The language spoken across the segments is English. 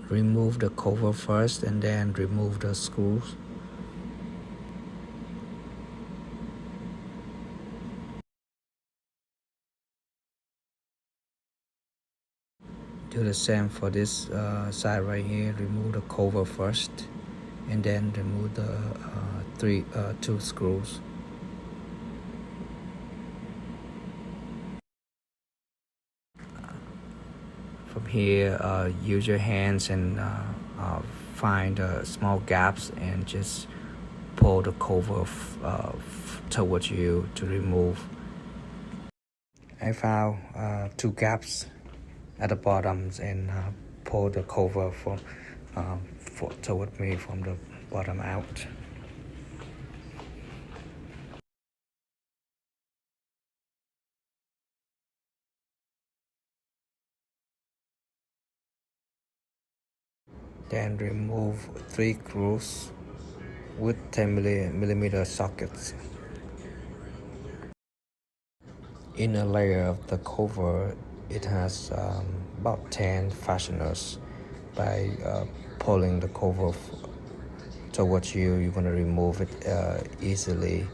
remove the cover first and then remove the screws. Do the same for this side right here. Remove the cover first and then remove the two screws. From here, use your hands and find small gaps and just pull the cover towards you to remove. I found two gaps at the bottoms and pull the cover toward me from the bottom out. Then remove 3 screws with 10mm sockets. Inner layer of the cover, it has about 10 fasteners. By pulling the cover towards you, you're going to remove it easily.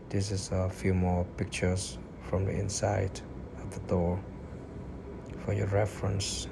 This is a few more pictures from the inside of the door for your reference.